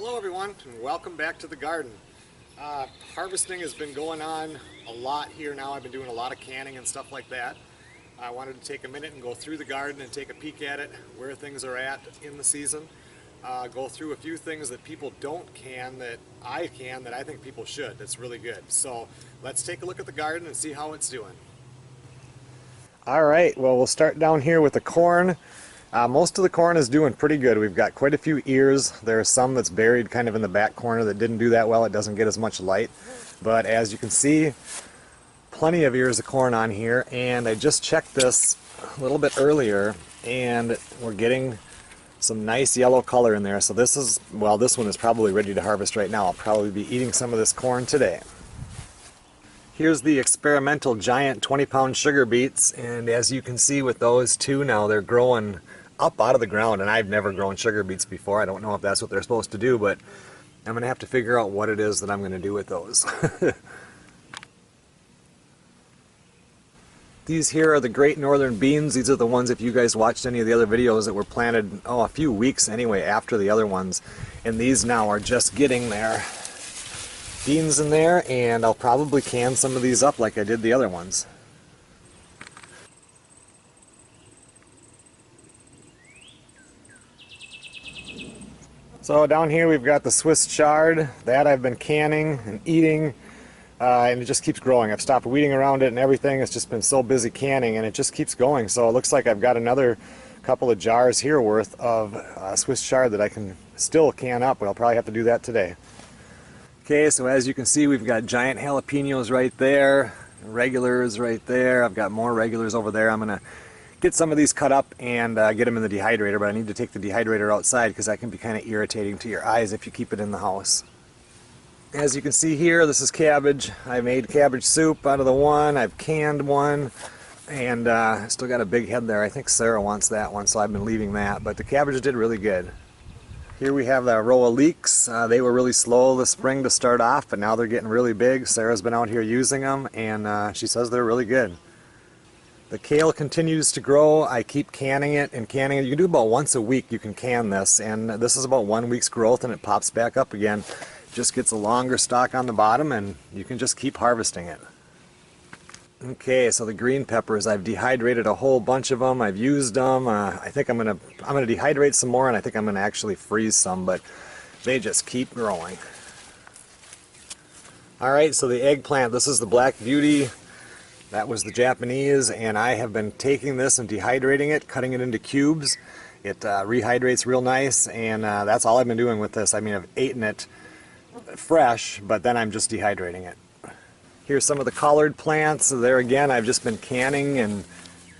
Hello everyone, and welcome back to the garden. Harvesting has been going on a lot here now. I've been doing a lot of canning and stuff like that. I wanted to take a minute and go through the garden and take a peek at it, where things are at in the season. Go through a few things that people don't can that I can that I think people should. That's really good. So let's take a look at the garden and see how it's doing. Alright, well we'll start down here with the corn. Most of the corn is doing pretty good. We've got quite a few ears. There's some that's buried kind of in the back corner that didn't do that well. It doesn't get as much light. But as you can see, plenty of ears of corn on here. And I just checked this a little bit earlier and we're getting some nice yellow color in there. So this is, well, this one is probably ready to harvest right now. I'll probably be eating some of this corn today. Here's the experimental giant 20-pound sugar beets, and as you can see with those two now, they're growing up out of the ground, and I've never grown sugar beets before. I don't know if that's what they're supposed to do, but I'm going to have to figure out what it is that I'm going to do with those. These here are the Great Northern Beans. These are the ones, if you guys watched any of the other videos, that were planted, a few weeks anyway after the other ones, and these now are just getting there. Beans in there, and I'll probably can some of these up like I did the other ones. So down here we've got the Swiss chard. That I've been canning and eating, and it just keeps growing. I've stopped weeding around it and everything. It's just been so busy canning, and it just keeps going. So it looks like I've got another couple of jars here worth of Swiss chard that I can still can up, but I'll probably have to do that today. Okay, so as you can see, we've got giant jalapenos right there, regulars right there. I've got more regulars over there. I'm going to get some of these cut up and get them in the dehydrator, but I need to take the dehydrator outside because that can be kind of irritating to your eyes if you keep it in the house. As you can see here, this is cabbage. I made cabbage soup out of the one. I've canned one, and still got a big head there. I think Sarah wants that one, so I've been leaving that, but the cabbage did really good. Here we have the row of leeks. They were really slow this spring to start off, but now they're getting really big. Sarah's been out here using them, and she says they're really good. The kale continues to grow. I keep canning it and canning it. You can do about once a week you can can this, and this is about 1 week's growth, and it pops back up again. It just gets a longer stalk on the bottom, and you can just keep harvesting it. Okay, so the green peppers, I've dehydrated a whole bunch of them. I've used them. I think I'm gonna dehydrate some more, and I think I'm gonna actually freeze some, but they just keep growing. Alright, so the eggplant, this is the Black Beauty. That was the Japanese, and I have been taking this and dehydrating it, cutting it into cubes. It rehydrates real nice, and that's all I've been doing with this. I mean, I've eaten it fresh, but then I'm just dehydrating it. Here's some of the collard plants. There again, I've just been canning and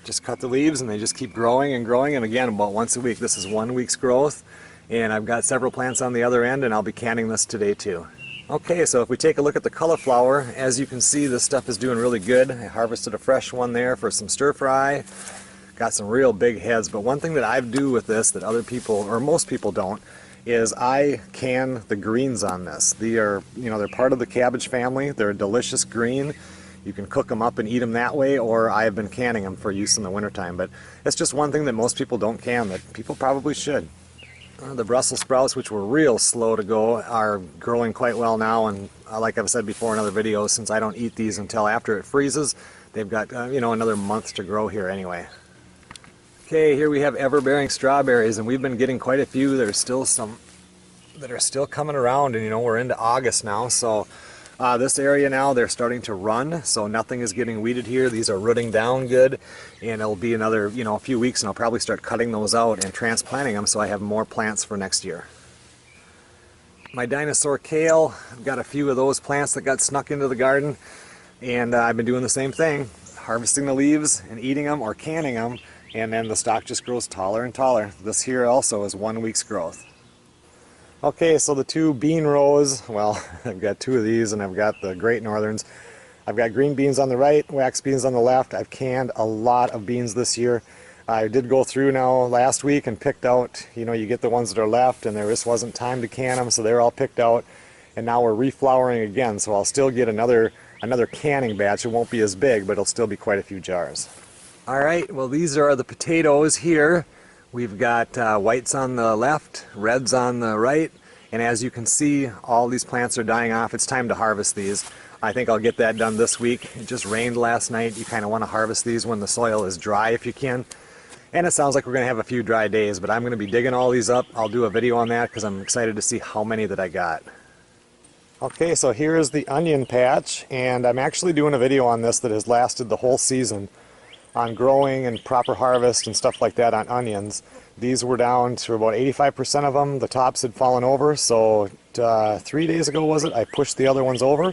just cut the leaves, and they just keep growing and growing, and again, about once a week. This is 1 week's growth, and I've got several plants on the other end, and I'll be canning this today too. Okay, so if we take a look at the cauliflower, as you can see, this stuff is doing really good. I harvested a fresh one there for some stir fry. Got some real big heads, but one thing that I do with this that other people, or most people don't, is I can the greens on this. They are, they're part of the cabbage family. They're a delicious green. You can cook them up and eat them that way, or I have been canning them for use in the wintertime. But it's just one thing that most people don't can that people probably should. The Brussels sprouts, which were real slow to go, are growing quite well now, and like I've said before in other videos, since I don't eat these until after it freezes, they've got another month to grow here anyway. Okay, here we have ever-bearing strawberries, and we've been getting quite a few. There's still some that are still coming around, and we're into August now, so this area now, they're starting to run, so nothing is getting weeded here. These are rooting down good, and it'll be another, a few weeks, and I'll probably start cutting those out and transplanting them so I have more plants for next year. My Dinosaur Kale, I've got a few of those plants that got snuck into the garden, and I've been doing the same thing, harvesting the leaves and eating them or canning them, and then the stalk just grows taller and taller. This here also is 1 week's growth. Okay, so the two bean rows, well, I've got two of these, and I've got the Great Northerns. I've got green beans on the right, wax beans on the left. I've canned a lot of beans this year. I did go through now last week and picked out, you get the ones that are left, and there just wasn't time to can them, so they're all picked out. And now we're reflowering again, so I'll still get another canning batch. It won't be as big, but it'll still be quite a few jars. Alright, well these are the potatoes here. We've got whites on the left, reds on the right, And as you can see, all these plants are dying off. It's time to harvest these. I think I'll get that done this week. It just rained last night. You kind of want to harvest these when the soil is dry if you can. And it sounds like we're going to have a few dry days, but I'm going to be digging all these up. I'll do a video on that because I'm excited to see how many that I got. Okay, so here is the onion patch, and I'm actually doing a video on this that has lasted the whole season on growing and proper harvest and stuff like that on onions. These were down to about 85% of them. The tops had fallen over, so 3 days ago was it, I pushed the other ones over,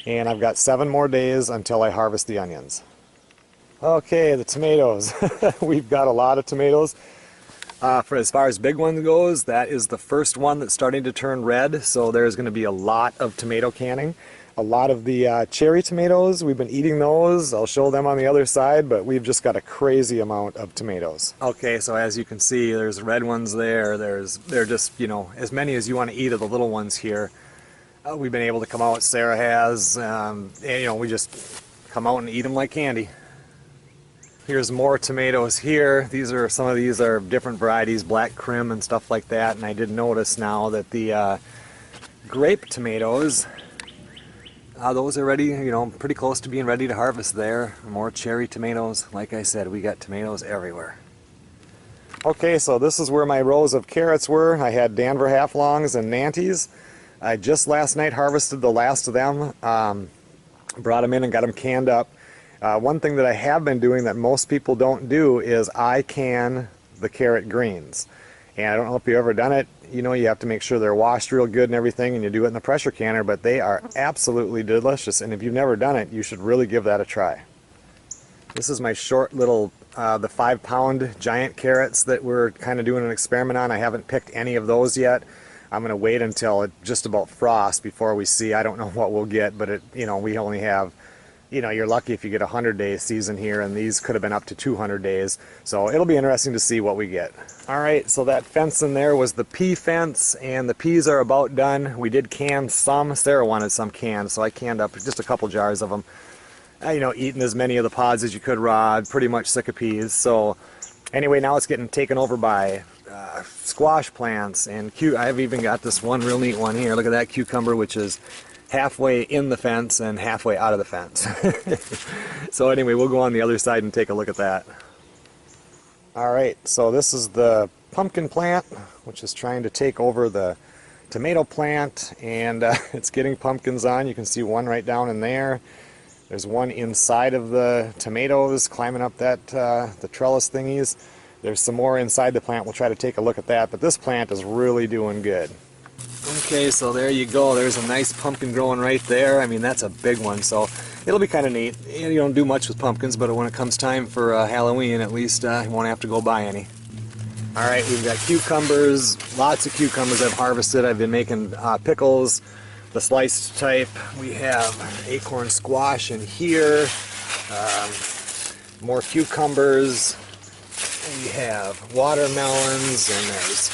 and I've got 7 more days until I harvest the onions. Okay, the tomatoes. We've got a lot of tomatoes. For as far as big ones goes, that is the first one that's starting to turn red, so there's going to be a lot of tomato canning. A lot of the cherry tomatoes, we've been eating those. I'll show them on the other side, but we've just got a crazy amount of tomatoes. Okay, so as you can see, there's red ones there. They're just, you know, as many as you want to eat of the little ones here. We've been able to come out, Sarah has, and, you know, we just come out and eat them like candy. Here's more tomatoes here. Some of these are different varieties, black crim and stuff like that. And I did notice now that the grape tomatoes, those are ready, you know, pretty close to being ready to harvest there. More cherry tomatoes. Like I said, we got tomatoes everywhere. Okay, so this is where my rows of carrots were. I had Danver half-longs and Nantes. I just last night harvested the last of them. Brought them in and got them canned up. One thing that I have been doing that most people don't do is I can the carrot greens. And I don't know if you've ever done it. You know, you have to make sure they're washed real good and everything, and you do it in the pressure canner, but they are absolutely delicious. And if you've never done it, you should really give that a try. This is my short little, the 5-pound giant carrots that we're kind of doing an experiment on. I haven't picked any of those yet. I'm going to wait until it just about frost before we see. I don't know what we'll get, but you know, we only have, you know, you're lucky if you get a 100-day season here, and these could have been up to 200 days. So it'll be interesting to see what we get. All right, so that fence in there was the pea fence, and the peas are about done. We did can some. Sarah wanted some canned, so I canned up just a couple jars of them. You know, eating as many of the pods as you could raw. Pretty much sick of peas. So anyway, now it's getting taken over by squash plants and I've even got this one real neat one here. Look at that cucumber, which is halfway in the fence and halfway out of the fence. So anyway, we'll go on the other side and take a look at that. Alright, so this is the pumpkin plant, which is trying to take over the tomato plant, and it's getting pumpkins on. You can see one right down in there. There's one inside of the tomatoes climbing up that the trellis thingies. There's some more inside the plant. We'll try to take a look at that, but this plant is really doing good. Okay, so there you go. There's a nice pumpkin growing right there. I mean, that's a big one, so it'll be kind of neat. You don't do much with pumpkins, but when it comes time for Halloween, at least you won't have to go buy any. Alright, we've got cucumbers, lots of cucumbers I've harvested. I've been making pickles, the sliced type. We have acorn squash in here, more cucumbers. We have watermelons, and there's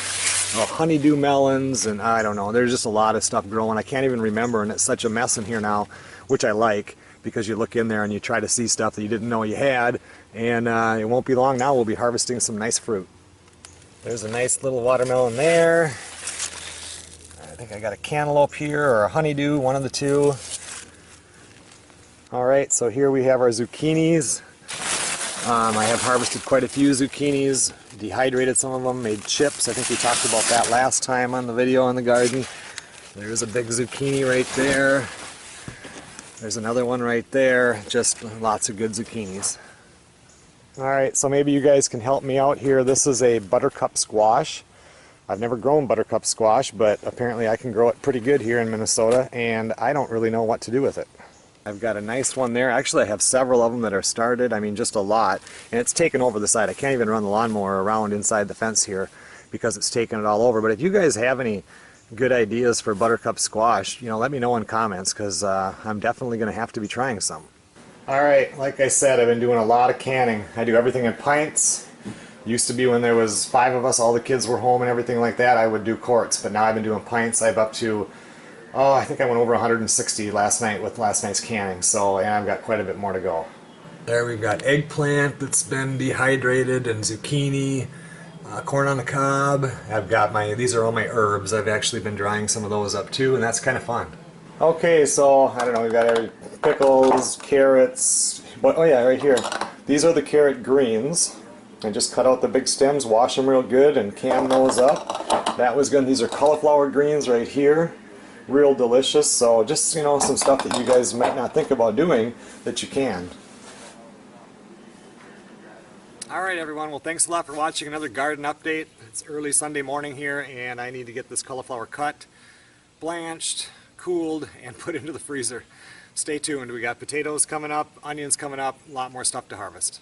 honeydew melons, and I don't know, there's just a lot of stuff growing. I can't even remember, and it's such a mess in here now, which I like, because you look in there and you try to see stuff that you didn't know you had, and it won't be long now we'll be harvesting some nice fruit. There's a nice little watermelon there. I think I got a cantaloupe here, or a honeydew, one of the two. Alright, so here we have our zucchinis. I have harvested quite a few zucchinis, dehydrated some of them, made chips. I think we talked about that last time on the video on the garden. There's a big zucchini right there. There's another one right there. Just lots of good zucchinis. Alright, so maybe you guys can help me out here. This is a buttercup squash. I've never grown buttercup squash, but apparently I can grow it pretty good here in Minnesota, and I don't really know what to do with it. I've got a nice one there. Actually, I have several of them that are started. I mean, just a lot. And it's taken over the side. I can't even run the lawnmower around inside the fence here because it's taken it all over. But if you guys have any good ideas for buttercup squash, you know, let me know in comments, because I'm definitely going to have to be trying some. Alright, like I said, I've been doing a lot of canning. I do everything in pints. Used to be when there was 5 of us, all the kids were home and everything like that, I would do quarts. But now I've been doing pints. I'm up to, I think I went over 160 last night with last night's canning, so and I've got quite a bit more to go. There we've got eggplant that's been dehydrated, and zucchini. corn on the cob. I've got these are all my herbs. I've actually been drying some of those up too, and that's kind of fun. Okay, so I don't know, we've got pickles, carrots, but oh yeah, right here. These are the carrot greens. I just cut out the big stems, wash them real good, and can those up. That was good. These are cauliflower greens right here. Real delicious. So just, you know, some stuff that you guys might not think about doing that you can. Alright everyone, well thanks a lot for watching another garden update. It's early Sunday morning here and I need to get this cauliflower cut, blanched, cooled, and put into the freezer. Stay tuned, we got potatoes coming up, onions coming up, a lot more stuff to harvest.